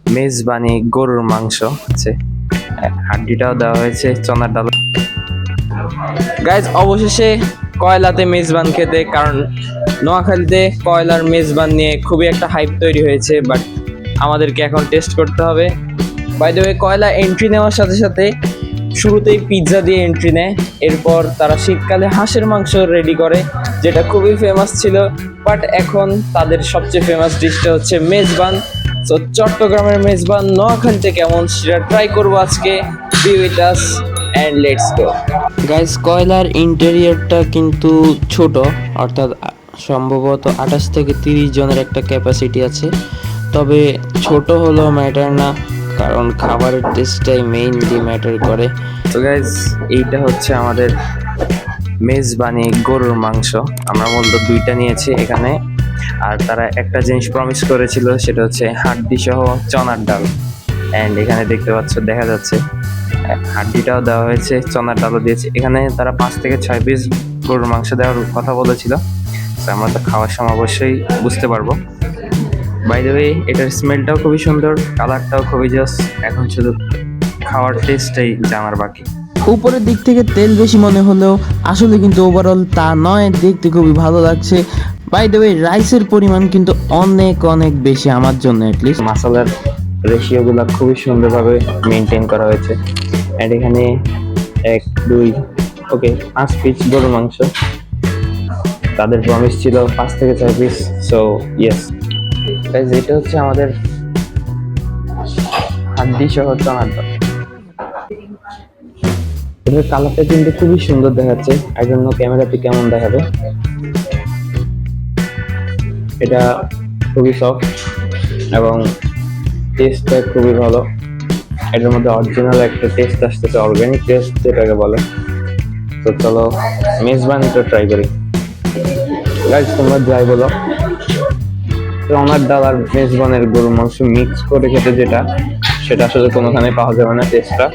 মেজবানি গরুর মাংস আছে, হাড্ডিটাও দেওয়া হয়েছে, চনার ডাল। গাইজ অবশেষে কয়লাতে মেজবান খেতে, কারণ নোয়াখালীতে কয়লার মেজবান নিয়ে খুবই একটা হাইপ তৈরি হয়েছে, বাট আমাদেরকে এখন টেস্ট করতে হবে। বাই দ্য ওয়ে, কয়লা এন্ট্রি নেওয়ার সাথে সাথে শুরুতেই পিৎজা দিয়ে এন্ট্রি নেয়, এরপর তারা শীতকালে হাঁসের মাংস রেডি করে, যেটা খুবই ফেমাস ছিল। বাট এখন তাদের সবচেয়ে ফেমাস ডিশটা হচ্ছে মেজবান। তো চট্টগ্রামের মেজবান নোয়াখালীতে কেমন সেটা ট্রাই করবো আজকে। B with us and let's go. Guys, কয়লার ইন্টেরিয়রটা কিন্তু ছোট, অর্থাৎ সম্ভবত 28 থেকে 30 জনের একটা ক্যাপাসিটি আছে। তবে ছোট হলেও ম্যাটার না, কারণ খাবারের টেস্টটাই মেইনলি ম্যাটার করে। তো গাইস, এইটা হচ্ছে আমাদের মেজবানি গরুর মাংস। আমরা মূলত 2টা নিয়েছি এখানে, আর তারা একটা জিনিস প্রমিস করেছিল, সেটা হচ্ছে হাড্ডি সহ চনার ডাল। অ্যান্ড এখানে দেখতে পাচ্ছ, দেখা যাচ্ছে হাড্ডিটাও দেওয়া হয়েছে, চনার ডালও দিয়েছে। এখানে তারা 5 থেকে 6 পিস গরুর মাংস দেওয়ার কথা বলেছিল। তো আমরা তো খাওয়ার সময় অবশ্যই বুঝতে পারবো। বাই দ্য ওয়ে, এটার স্মেলটাও খুবই সুন্দর, কালারটাও খুবই জাস্ট। এখন শুধু খাওয়ার টেস্টটাই জানার বাকি। উপরের দিক থেকে তেল বেশি মনে হলেও আসলে কিন্তু ওভারঅল তা নয়, দেখতে খুবই ভালো লাগছে। বাই দ্য ওয়ে, রাইসের পরিমাণ কিন্তু অনেক অনেক বেশি আমার জন্য, অ্যাটলিস্ট। মশলার রেশিওগুলো খুবই সুন্দরভাবে মেনটেন করা হয়েছে। অ্যান্ড এখানে 1 2 ওকে 5 পিস গরুর মাংস, তাদের প্রমিস ছিল 5 থেকে 6 পিস। সো ইয়েস গাইস, এটা হচ্ছে আমাদের হাড্ডি সহ চনার ডাল। এটার কালারটা কিন্তু খুবই সুন্দর দেখাচ্ছে, এই জন্য ক্যামেরাতে কেমন দেখাবে। এটা খুবই সফট এবং টেস্টটা খুবই ভালো। এটার মধ্যে অরিজিনাল একটা টেস্ট আসতেছে, অর্গানিক টেস্ট যেটাকে বলে। তো চলো মেজবানিটা ট্রাই করি। গাইস, তোমরা যাই বলো, চনার ডাল আর মেজবানের গরুর মাংস মিক্স করে খেতে যেটা, সেটা আসলে কোনোখানে পাওয়া যাবে না। টেস্টটা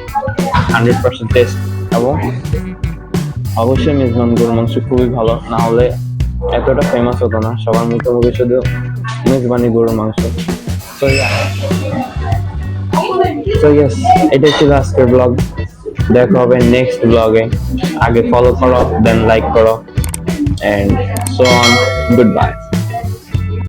100% টেস্ট, এবং অবশ্যই মেজবান গরুর মাংস খুবই ভালো, না হলে এতটা ফেমাস হতো না। সবার মুখে শুধু মেজবানি গরুর মাংস। তো ইয়েস, এটাই ছিল আজকের ব্লগ। দেখা হবে নেক্সট ব্লগে। আগে ফলো করো, দেন লাইক করো, and so on. Good by.